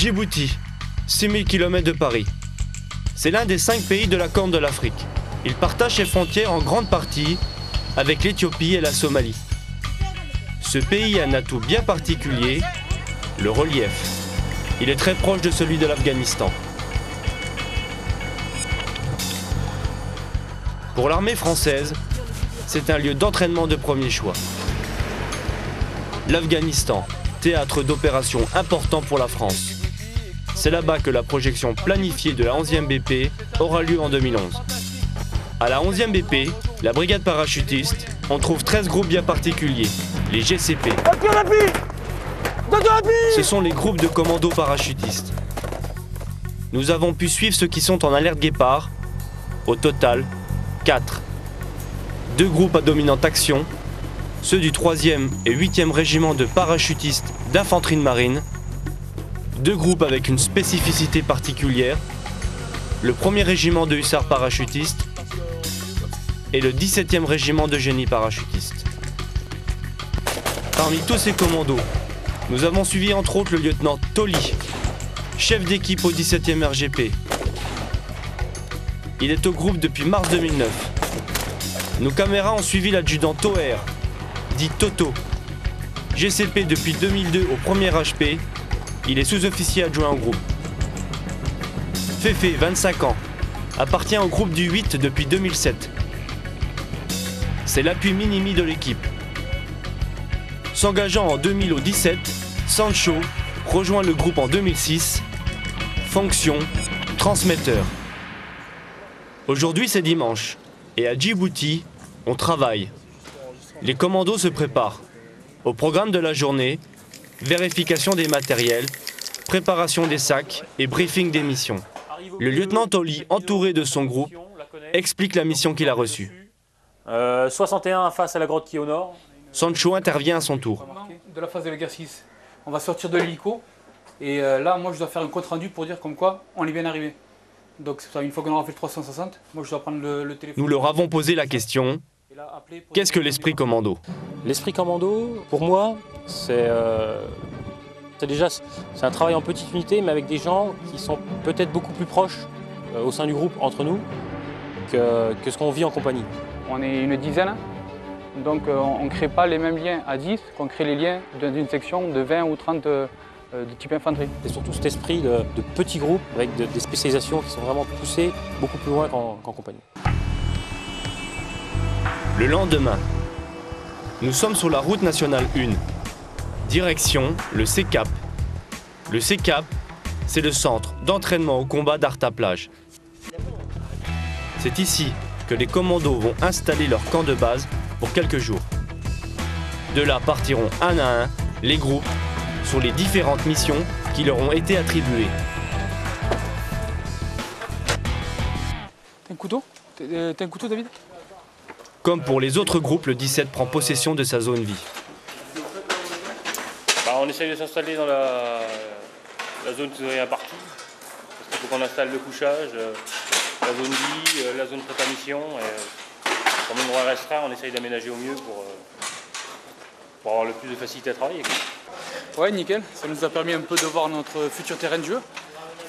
Djibouti, 6000 km de Paris. C'est l'un des 5 pays de la Corne de l'Afrique. Il partage ses frontières en grande partie avec l'Éthiopie et la Somalie. Ce pays a un atout bien particulier, le relief. Il est très proche de celui de l'Afghanistan. Pour l'armée française, c'est un lieu d'entraînement de premier choix. L'Afghanistan, théâtre d'opérations important pour la France. C'est là-bas que la projection planifiée de la 11e BP aura lieu en 2011. À la 11e BP, la brigade parachutiste, on trouve 13 groupes bien particuliers, les GCP. Ce sont les groupes de commandos parachutistes. Nous avons pu suivre ceux qui sont en alerte guépard. Au total, 4. 2 groupes à dominante action, ceux du 3e et 8e régiment de parachutistes d'infanterie de marine. 2 groupes avec une spécificité particulière, le 1er régiment de hussards parachutistes et le 17e régiment de génie parachutiste. Parmi tous ces commandos, nous avons suivi entre autres le lieutenant Tolly, chef d'équipe au 17e RGP. Il est au groupe depuis mars 2009. Nos caméras ont suivi l'adjudant Toher, dit Toto. GCP depuis 2002 au 1er HP, il est sous-officier adjoint au groupe. Féfé, 25 ans, appartient au groupe du 8 depuis 2007. C'est l'appui minimi de l'équipe. S'engageant en 2000 au 17, Sancho rejoint le groupe en 2006. Fonction, transmetteur. Aujourd'hui c'est dimanche, et à Djibouti, on travaille. Les commandos se préparent. Au programme de la journée, vérification des matériels, préparation des sacs et briefing des missions. Le lieutenant Tolly, entouré de son groupe, explique la mission qu'il a reçue. 61 face à la grotte qui est au nord. Sancho intervient à son tour. De la phase de l'exercice, on va sortir de l'hélico et là, moi, je dois faire un compte rendu pour dire comme quoi on est bien arrivé. Donc, c'est ça, une fois qu'on aura fait le 360, moi, je dois prendre le téléphone. Nous leur avons posé la question, qu'est-ce que l'esprit commando? L'esprit commando, pour moi, c'est un travail en petite unité, mais avec des gens qui sont peut-être beaucoup plus proches au sein du groupe, entre nous, que ce qu'on vit en compagnie. On est une dizaine, donc on ne crée pas les mêmes liens à 10 qu'on crée les liens d'une section de 20 ou 30 de type infanterie. C'est surtout cet esprit de petits groupes avec des spécialisations qui sont vraiment poussées beaucoup plus loin qu'en compagnie. Le lendemain, nous sommes sur la route nationale 1. Direction le CECAP. Le CECAP, c'est le centre d'entraînement au combat d'Arta-Plage. C'est ici que les commandos vont installer leur camp de base pour quelques jours. De là partiront un à un les groupes sur les différentes missions qui leur ont été attribuées. T'as un couteau? T'as un couteau, David? Comme pour les autres groupes, le 17 prend possession de sa zone vie. On essaye de s'installer dans la zone qui est impartie. Parce qu'il faut qu'on installe le couchage, la zone vie, la zone prépa-mission. Comme un endroit restreint, on essaye d'aménager au mieux pour avoir le plus de facilité à travailler. Ouais, nickel. Ça nous a permis un peu de voir notre futur terrain de jeu,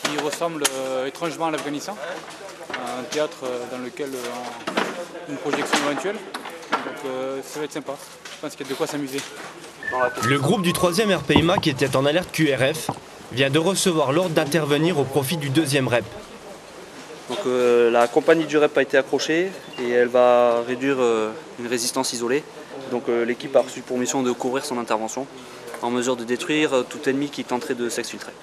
qui ressemble étrangement à l'Afghanistan. Un théâtre dans lequel une projection éventuelle. Donc ça va être sympa. Je pense qu'il y a de quoi s'amuser. Le groupe du 3e RPIMA qui était en alerte QRF vient de recevoir l'ordre d'intervenir au profit du 2e REP. Donc la compagnie du REP a été accrochée et elle va réduire une résistance isolée. Donc l'équipe a reçu pour mission de couvrir son intervention en mesure de détruire tout ennemi qui tenterait de s'exfiltrer.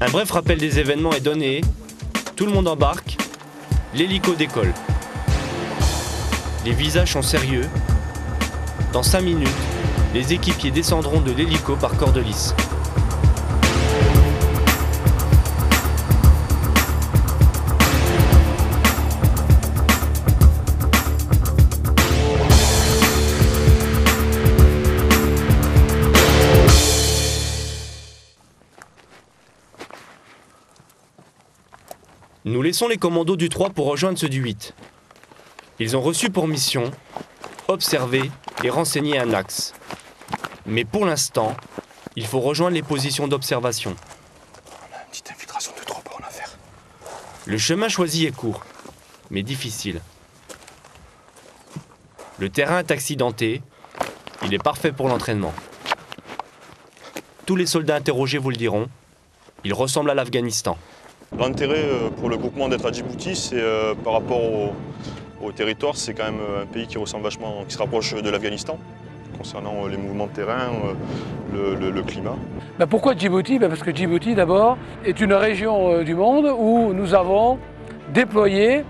Un bref rappel des événements est donné, tout le monde embarque, l'hélico décolle. Les visages sont sérieux. Dans 5 minutes, les équipiers descendront de l'hélico par corde lisse. Nous laissons les commandos du 3 pour rejoindre ceux du 8. Ils ont reçu pour mission observer et renseigner un axe. Mais pour l'instant, il faut rejoindre les positions d'observation. Le chemin choisi est court, mais difficile. Le terrain est accidenté, il est parfait pour l'entraînement. Tous les soldats interrogés vous le diront, il ressemble à l'Afghanistan. L'intérêt pour le groupement d'être à Djibouti, c'est par rapport au territoire, c'est quand même un pays qui ressemble vachement, qui se rapproche de l'Afghanistan, concernant les mouvements de terrain, le climat. Pourquoi Djibouti? Parce que Djibouti, d'abord, est une région du monde où nous avons déployé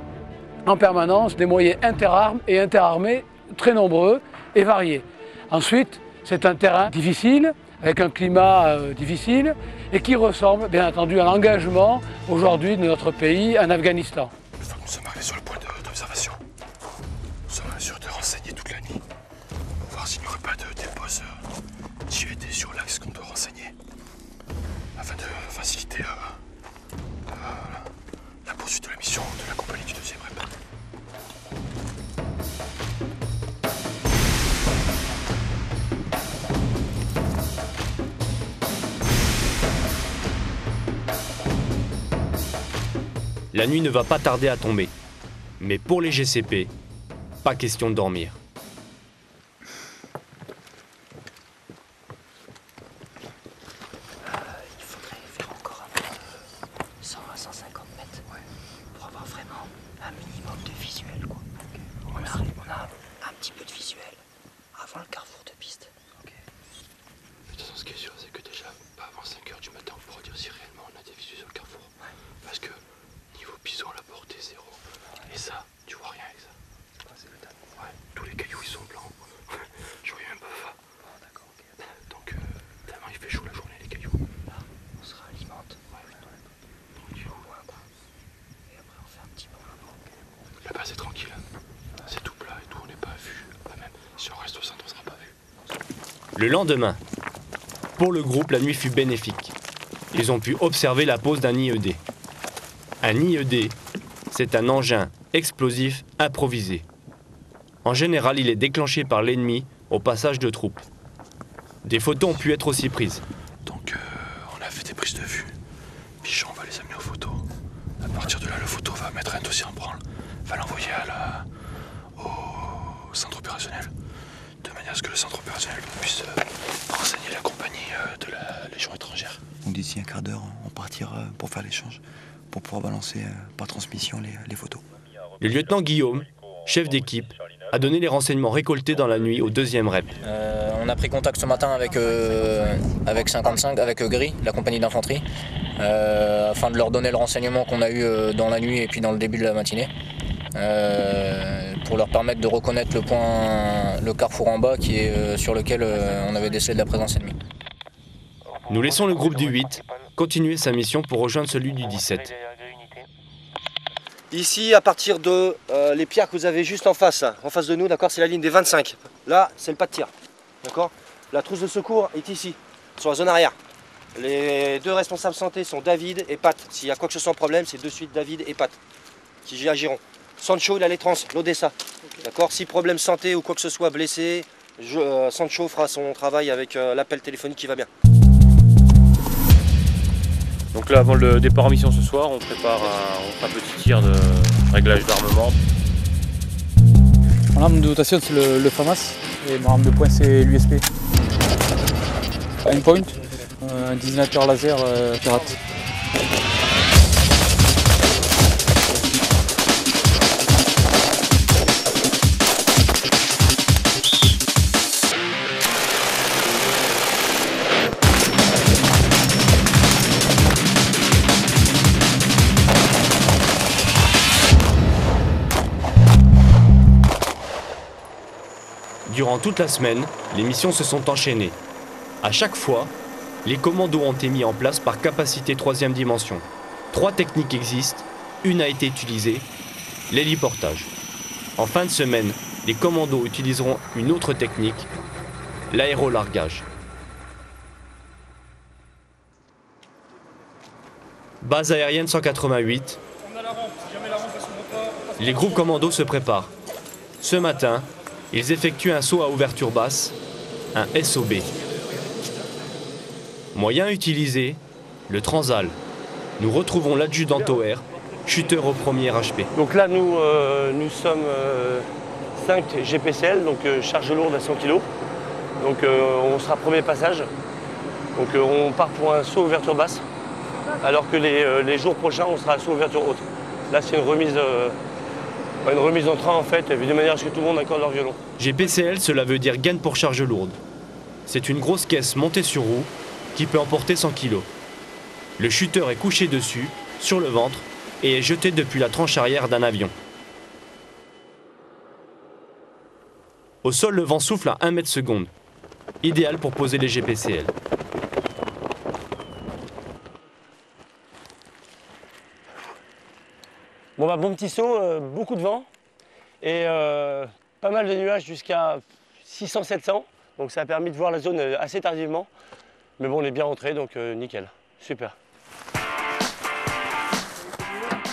en permanence des moyens interarmes et interarmés très nombreux et variés. Ensuite, c'est un terrain difficile, avec un climat difficile, et qui ressemble, bien entendu, à l'engagement aujourd'hui de notre pays en Afghanistan. Nous sommes arrivés sur le point d'observation. Nous sommes sûrs de renseigner toute la nuit pour voir s'il n'y aurait pas de dépose TUED sur l'axe qu'on doit renseigner, afin de faciliter la poursuite de la mission de la compagnie du 2e REP. La nuit ne va pas tarder à tomber. Mais pour les GCP, pas question de dormir. Il faudrait faire encore un peu 100 à 150 mètres pour avoir vraiment un minimum de visuel, quoi. On a un petit peu de visuel avant le carrefour de piste. De toute façon, ce qui est sûr, c'est que déjà, pas avant 5 h du matin, on pourra dire si réellement on a des visuels sur le carrefour. Parce que niveau bison, la portée est 0. Et ça, tu vois rien avec ça. Ouais, tous les cailloux ils sont blancs. Je vois même pas ça. Donc, tellement il fait chaud la journée, les cailloux. Là, on se réalimente. Donc du coup, un coup. Et après, on fait un petit peu un coup. Là-bas, c'est tranquille. C'est tout plat et tout, on n'est pas vu. Même si on reste au centre, on sera pas vu. Le lendemain, pour le groupe, la nuit fut bénéfique. Ils ont pu observer la pose d'un IED. Un IED, c'est un engin explosif improvisé. En général, il est déclenché par l'ennemi au passage de troupes. Des photos ont pu être aussi prises. Donc, on a fait des prises de vue. Pichon va les amener aux photos. À partir de là, le photo va mettre un dossier en branle, va l'envoyer au centre opérationnel, de manière à ce que le centre opérationnel puisse renseigner la compagnie de la Légion étrangère. Donc d'ici un quart d'heure, on partira pour faire l'échange, pour pouvoir balancer par transmission les photos. Le lieutenant Guillaume, chef d'équipe, a donné les renseignements récoltés dans la nuit au 2e REP. On a pris contact ce matin avec 55, avec Gris, la compagnie d'infanterie, afin de leur donner le renseignement qu'on a eu dans la nuit et puis dans le début de la matinée, pour leur permettre de reconnaître le carrefour en bas qui est, sur lequel on avait décelé de la présence ennemie. Nous laissons le groupe du 8 continuer sa mission pour rejoindre celui du 17. Ici, à partir de les pierres que vous avez juste en face de nous, d'accord, c'est la ligne des 25. Là, c'est le pas de tir, d'accord. La trousse de secours est ici, sur la zone arrière. Les deux responsables santé sont David et Pat. S'il y a quoi que ce soit en problème, c'est de suite David et Pat qui agiront. Sancho, il a les trans, l'Odessa, d'accord. Si problème santé ou quoi que ce soit, blessé, Sancho fera son travail avec l'appel téléphonique qui va bien. Donc là, avant le départ en mission ce soir, on prépare un petit tir de réglage d'armement. Mon arme de dotation, c'est le FAMAS et mon arme de poing, c'est l'USP. Endpoint, un désignateur laser pirate. Durant toute la semaine, les missions se sont enchaînées. À chaque fois, les commandos ont été mis en place par capacité 3e dimension. 3 techniques existent, une a été utilisée, l'héliportage. En fin de semaine, les commandos utiliseront une autre technique, l'aérolargage. Base aérienne 188. Les groupes commandos se préparent. Ce matin, ils effectuent un saut à ouverture basse, un SOB. Moyen utilisé, le Transal. Nous retrouvons l'adjudant Toer, chuteur au premier HP. Donc là, nous sommes 5 GPCL, donc charge lourde à 100 kg. Donc on sera premier passage. Donc on part pour un saut ouverture basse, alors que les jours prochains, on sera à saut ouverture haute. Là, c'est une remise en train, en fait, de manière à ce que tout le monde accorde leur violon. GPCL, cela veut dire gaine pour charge lourde. C'est une grosse caisse montée sur roue qui peut emporter 100 kg. Le chuteur est couché dessus, sur le ventre, et est jeté depuis la tranche arrière d'un avion. Au sol, le vent souffle à 1 mètre seconde, idéal pour poser les GPCL. Bon, bah, bon petit saut, beaucoup de vent et pas mal de nuages jusqu'à 600-700. Donc ça a permis de voir la zone assez tardivement. Mais bon, on est bien rentré, donc nickel, super.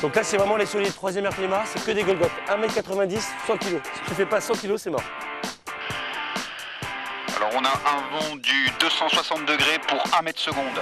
Donc là, c'est vraiment les solides, 3e air climat, c'est que des Golgoth. 1m90, 100 kg. Si tu fais pas 100 kg, c'est mort. Alors on a un vent du 260 degrés pour 1 mètre seconde.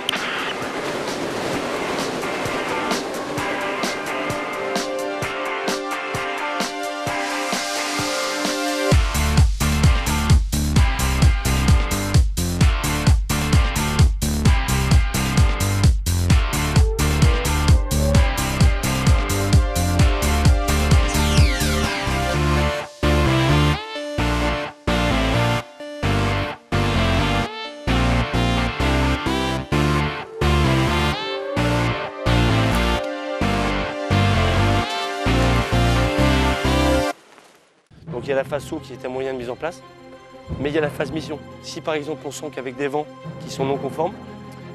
Donc il y a la phase saut qui est un moyen de mise en place, mais il y a la phase mission. Si par exemple on sent qu'avec des vents qui sont non conformes,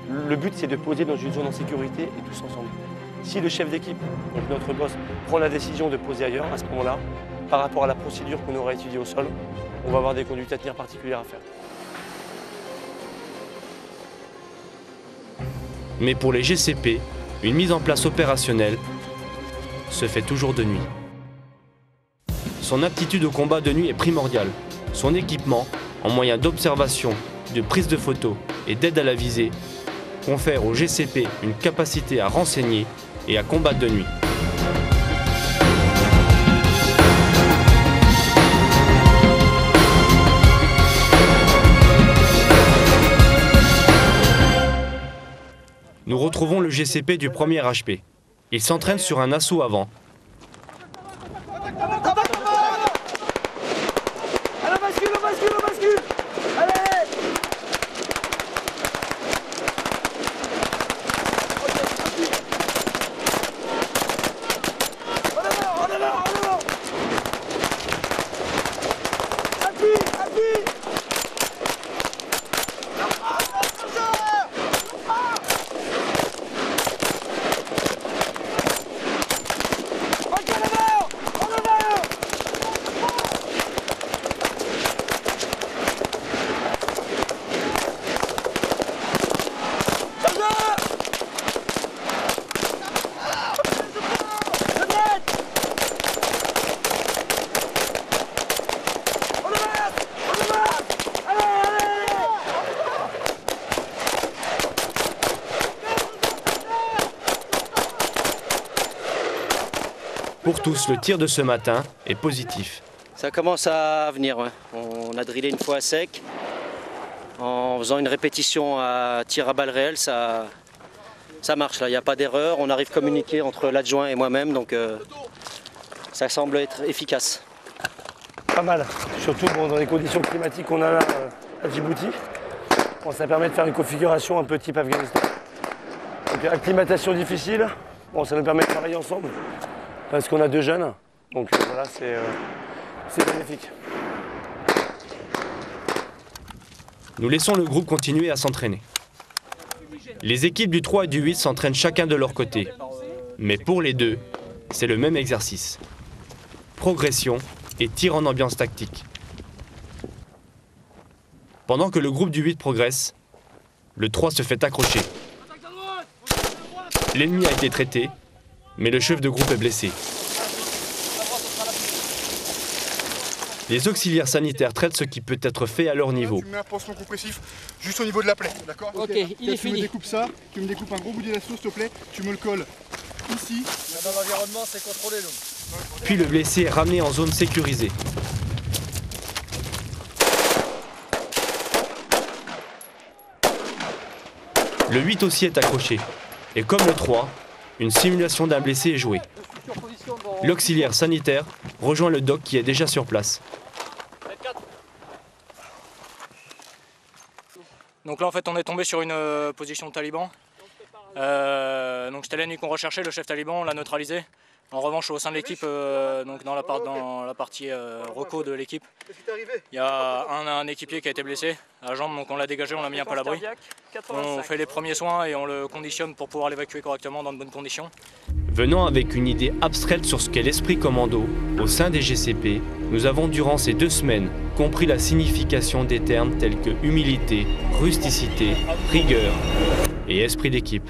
le but c'est de poser dans une zone en sécurité et tous ensemble. Si le chef d'équipe, donc notre boss, prend la décision de poser ailleurs, à ce moment-là, par rapport à la procédure qu'on aura étudiée au sol, on va avoir des conduites à tenir particulières à faire. Mais pour les GCP, une mise en place opérationnelle se fait toujours de nuit. Son aptitude au combat de nuit est primordiale. Son équipement, en moyen d'observation, de prise de photos et d'aide à la visée, confère au GCP une capacité à renseigner et à combattre de nuit. Nous retrouvons le GCP du premier HP. Il s'entraîne sur un assaut avant. Pour tous, le tir de ce matin est positif. Ça commence à venir, ouais. On a drillé une fois à sec. En faisant une répétition à tir à balles réelles, ça marche là, il n'y a pas d'erreur. On arrive à communiquer entre l'adjoint et moi-même, donc ça semble être efficace. Pas mal, surtout dans les conditions climatiques qu'on a là à Djibouti. Bon, ça permet de faire une configuration un peu type Afghanistan. Donc acclimatation difficile, bon, ça nous permet de travailler ensemble. Parce qu'on a 2 jeunes, donc voilà, c'est bénéfique. Nous laissons le groupe continuer à s'entraîner. Les équipes du 3 et du 8 s'entraînent chacun de leur côté. Mais pour les deux, c'est le même exercice. Progression et tir en ambiance tactique. Pendant que le groupe du 8 progresse, le 3 se fait accrocher. L'ennemi a été traité, mais le chef de groupe est blessé. Les auxiliaires sanitaires traitent ce qui peut être fait à leur niveau. Tu mets un pansement compressif juste au niveau de la plaie, d'accord? Ok, il est fini. Tu me découpes ça, tu me découpes un gros bout d'élastos s'il te plaît, tu me le colles ici. Dans l'environnement, c'est contrôlé, nous. Puis le blessé est ramené en zone sécurisée. Le 8 aussi est accroché. Et comme le 3, une simulation d'un blessé est jouée. L'auxiliaire sanitaire rejoint le doc qui est déjà sur place. Donc là en fait on est tombé sur une position de taliban. Donc c'était l'ennemi qu'on recherchait, le chef taliban, on l'a neutralisé. En revanche au sein de l'équipe, donc dans la partie reco de l'équipe, il y a un équipier qui a été blessé à la jambe, donc on l'a dégagé, on l'a mis un peu à l'abri. On fait les premiers soins et on le conditionne pour pouvoir l'évacuer correctement dans de bonnes conditions. Venant avec une idée abstraite sur ce qu'est l'esprit commando au sein des GCP, nous avons durant ces 2 semaines compris la signification des termes tels que humilité, rusticité, rigueur et esprit d'équipe.